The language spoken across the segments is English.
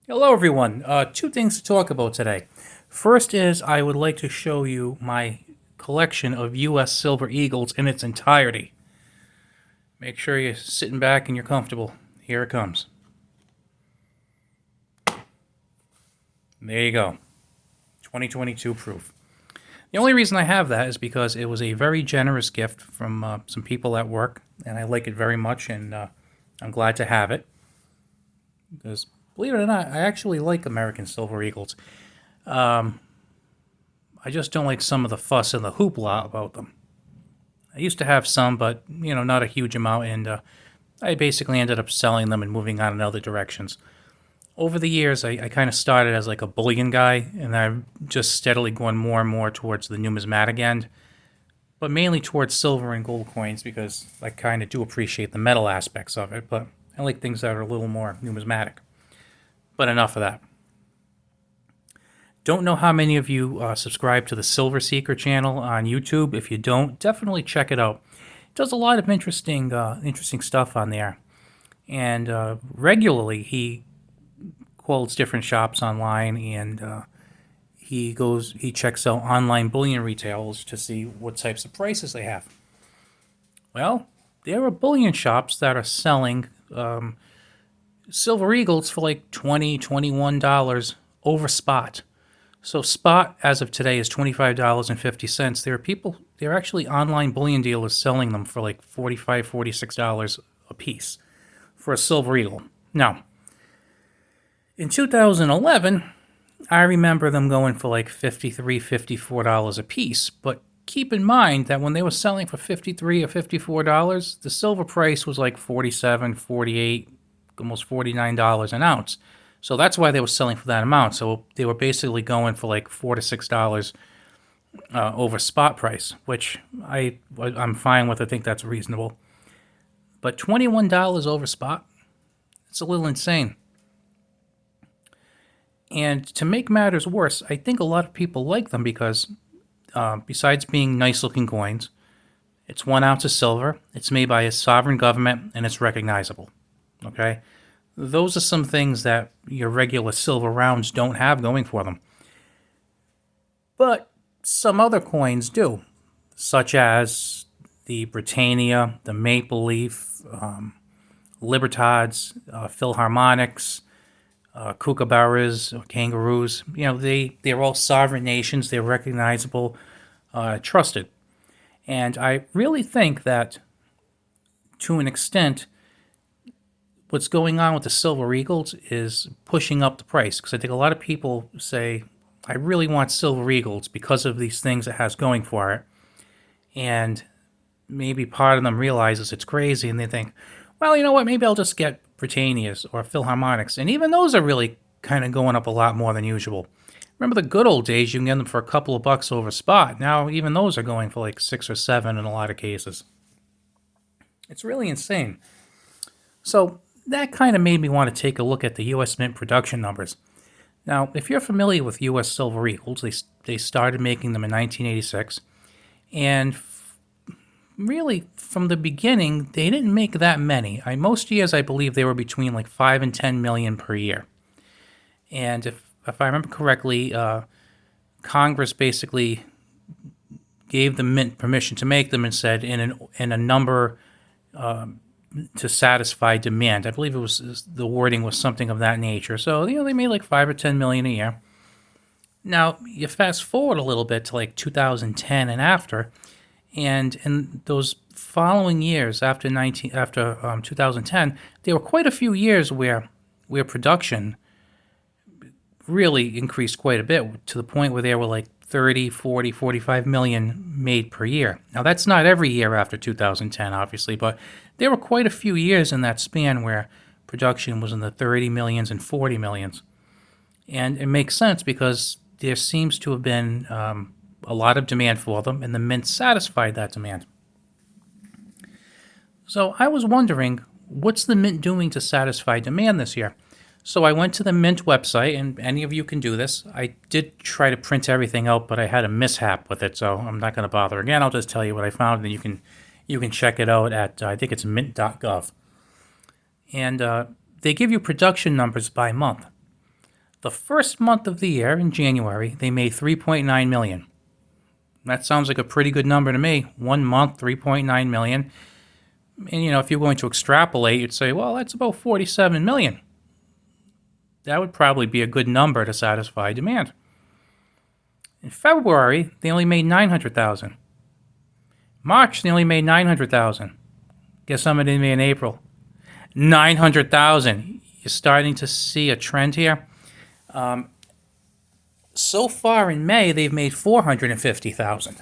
Hello, everyone. Two things to talk about today. First is I would like to show you my collection of U.S. Silver Eagles in its entirety. Make sure you're sitting back and you're comfortable. Here it comes. There you go. 2022 proof. The only reason I have that is because it was a very generous gift from some people at work, and I like it very much, and I'm glad to have it. Because, believe it or not, I actually like American Silver Eagles. I just don't like some of the fuss and the hoopla about them. I used to have some, but not a huge amount, and I basically ended up selling them and moving on in other directions. Over the years, I kind of started as like a bullion guy, and I've just steadily gone more and more towards the numismatic end, but mainly towards silver and gold coins because I kind of do appreciate the metal aspects of it, but I like things that are a little more numismatic. But enough of that. Don't know how many of you subscribe to the Silver Seeker channel on YouTube. If you don't, definitely check it out. It does a lot of interesting stuff on there, and regularly he quotes different shops online, and he checks out online bullion retailers to see what types of prices they have. Well, there are bullion shops that are selling silver eagles for like $20, $21 over spot. So spot as of today is $25.50. There are actually online bullion dealers selling them for like $45, $46 a piece for a silver eagle. Now, in 2011, I remember them going for like $53, $54 a piece. But keep in mind that when they were selling for $53 or $54, the silver price was like $47, $48, almost $49 an ounce. So that's why they were selling for that amount. So they were basically going for like $4 to $6 over spot price, which I'm fine with. I think that's reasonable. But $21 over spot, it's a little insane. And to make matters worse, I think a lot of people like them because besides being nice looking coins, it's 1 ounce of silver, it's made by a sovereign government, and it's recognizable. Okay? Those are some things that your regular silver rounds don't have going for them. But some other coins do, such as the Britannia, the Maple Leaf, Libertads, Philharmonics, kookaburras, or kangaroos. They're all sovereign nations. They're recognizable, trusted. And I really think that, to an extent, what's going on with the silver eagles is pushing up the price because I think a lot of people say, I really want silver eagles because of these things it has going for it. And maybe part of them realizes it's crazy and they think, well, you know what, maybe I'll just get Britannias or Philharmonics. And even those are really kind of going up a lot more than usual. Remember the good old days, you can get them for a couple of bucks over spot. Now even those are going for like 6 or 7 in a lot of cases. It's really insane. So that kind of made me want to take a look at the U.S. Mint production numbers. Now, if you're familiar with U.S. Silver Eagles, they started making them in 1986, and really from the beginning, they didn't make that many. Most years, I believe they were between like 5 and 10 million per year. And if I remember correctly, Congress basically gave the mint permission to make them and said in a number to satisfy demand. I believe the wording was something of that nature. So they made like 5 or 10 million a year. Now you fast forward a little bit to like 2010 and after, and in those following years after 2010, there were quite a few years where production really increased quite a bit to the point where there were like 30, 40, 45 million made per year. Now, that's not every year after 2010, obviously, but there were quite a few years in that span where production was in the 30 millions and 40 millions. And it makes sense because there seems to have been a lot of demand for them, and the mint satisfied that demand. So I was wondering, what's the mint doing to satisfy demand this year? So I went to the Mint website, and any of you can do this. I did try to print everything out, but I had a mishap with it, so I'm not going to bother again. I'll just tell you what I found, and you can check it out at I think it's mint.gov. And they give you production numbers by month. The first month of the year, in January, they made 3.9 million. That sounds like a pretty good number to me. 1 month, 3.9 million. And if you're going to extrapolate, you'd say, well, that's about 47 million. That would probably be a good number to satisfy demand. In February, they only made 900,000. March, they only made 900,000. Guess how many they made in April? 900,000. You're starting to see a trend here. So far in May, they've made 450,000.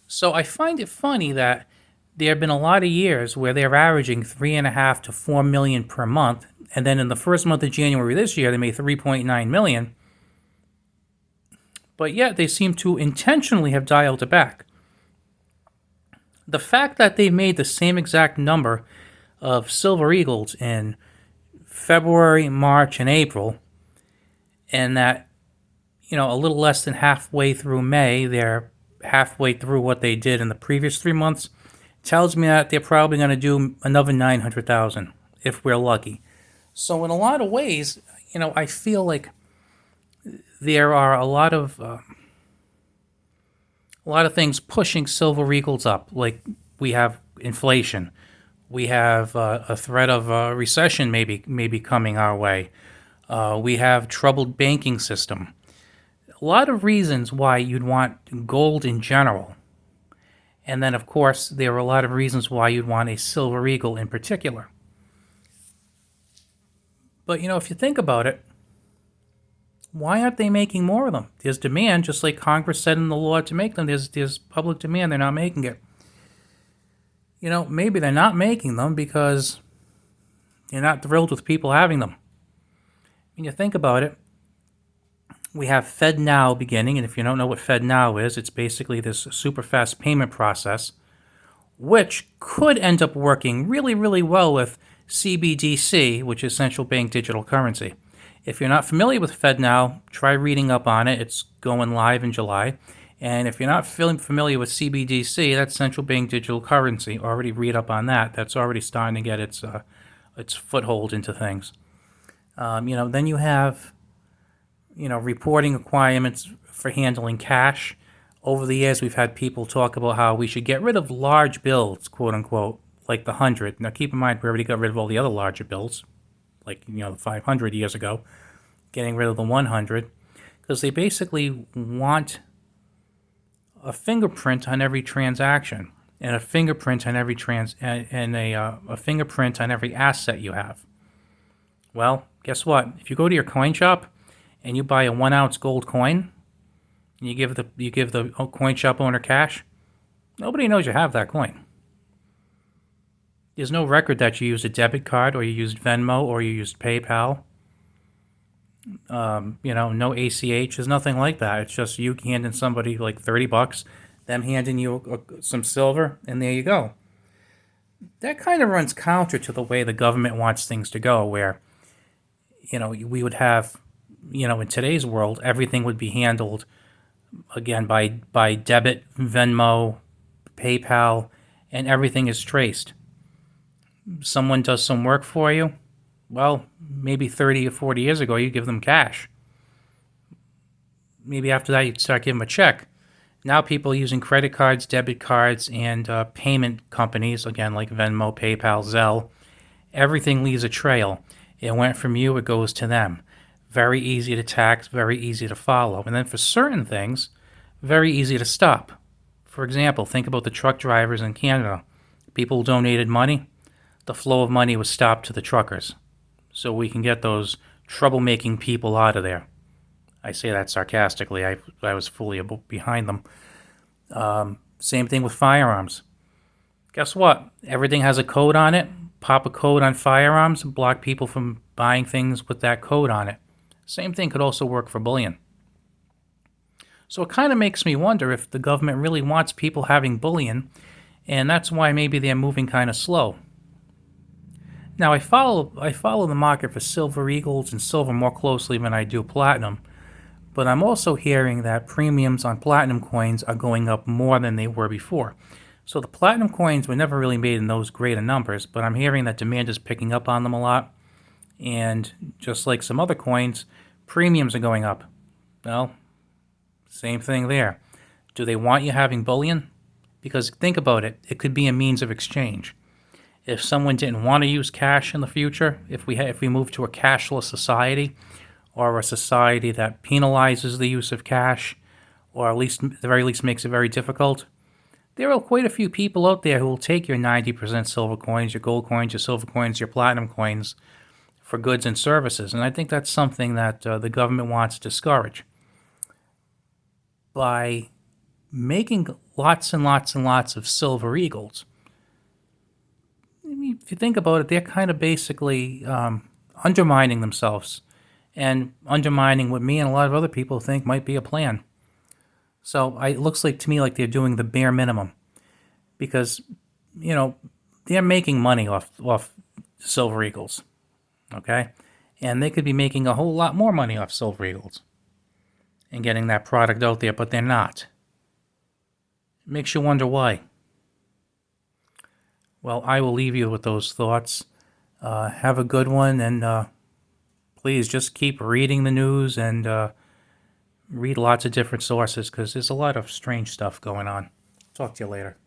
So I find it funny that there have been a lot of years where they're averaging 3.5 to 4 million per month, and then in the first month of January this year, they made 3.9 million. But yet they seem to intentionally have dialed it back. The fact that they made the same exact number of Silver Eagles in February, March, and April, and that, a little less than halfway through May, they're halfway through what they did in the previous 3 months, tells me that they're probably going to do another 900,000 if we're lucky. So in a lot of ways, I feel like there are a lot of things pushing Silver Eagles up. Like we have inflation, we have a threat of a recession maybe coming our way. We have troubled banking system. A lot of reasons why you'd want gold in general. And then, of course, there are a lot of reasons why you'd want a Silver Eagle in particular. But, if you think about it, why aren't they making more of them? There's demand, just like Congress said in the law to make them. There's public demand. They're not making it. Maybe they're not making them because they're not thrilled with people having them. When you think about it, we have FedNow beginning, and if you don't know what FedNow is, it's basically this super fast payment process, which could end up working really, really well with CBDC, which is central bank digital currency. If you're not familiar with FedNow, try reading up on it. It's going live in July. And if you're not familiar with CBDC, that's central bank digital currency. Already read up on that. That's already starting to get its foothold into things. Then you have reporting requirements for handling cash. Over the years, we've had people talk about how we should get rid of large bills, quote unquote, like the 100. Now, keep in mind, we already got rid of all the other larger bills, like, the 500 years ago, getting rid of the 100, because they basically want a fingerprint on every transaction and a fingerprint on every a fingerprint on every asset you have. Well, guess what? If you go to your coin shop and you buy a 1 ounce gold coin, and you give the coin shop owner cash, nobody knows you have that coin. There's no record that you used a debit card or you used Venmo or you used PayPal. No ACH. There's nothing like that. It's just you handing somebody like $30, them handing you some silver, and there you go. That kind of runs counter to the way the government wants things to go, where, we would have, in today's world, everything would be handled, again, by debit, Venmo, PayPal, and everything is traced. Someone does some work for you, well, maybe 30 or 40 years ago, you give them cash. Maybe after that, you'd start giving them a check. Now people are using credit cards, debit cards, and payment companies, again, like Venmo, PayPal, Zelle. Everything leaves a trail. It went from you, it goes to them. Very easy to tax, very easy to follow. And then for certain things, very easy to stop. For example, think about the truck drivers in Canada. People donated money. The flow of money was stopped to the truckers, so we can get those troublemaking people out of there. I say that sarcastically. I was fully behind them. Same thing with firearms. Guess what? Everything has a code on it. Pop a code on firearms and block people from buying things with that code on it. Same thing could also work for bullion. So it kind of makes me wonder if the government really wants people having bullion, and that's why maybe they're moving kind of slow. Now, I follow the market for Silver Eagles and silver more closely than I do platinum, but I'm also hearing that premiums on platinum coins are going up more than they were before. So the platinum coins were never really made in those greater numbers, but I'm hearing that demand is picking up on them a lot, and just like some other coins, Premiums are going up. Well, same thing there. Do they want you having bullion? Because think about it, it could be a means of exchange. If someone didn't want to use cash in the future, if we move to a cashless society, or a society that penalizes the use of cash, or at the very least makes it very difficult, there are quite a few people out there who will take your 90% silver coins, your gold coins, your silver coins, your platinum coins for goods and services. And I think that's something that the government wants to discourage. By making lots and lots and lots of silver eagles, I mean, if you think about it, they're kind of basically undermining themselves and undermining what me and a lot of other people think might be a plan. So it looks like to me like they're doing the bare minimum because, they're making money off silver eagles, okay? And they could be making a whole lot more money off silver eagles and getting that product out there, but they're not. It makes you wonder why. Well, I will leave you with those thoughts. Have a good one, and please just keep reading the news and read lots of different sources because there's a lot of strange stuff going on. Talk to you later.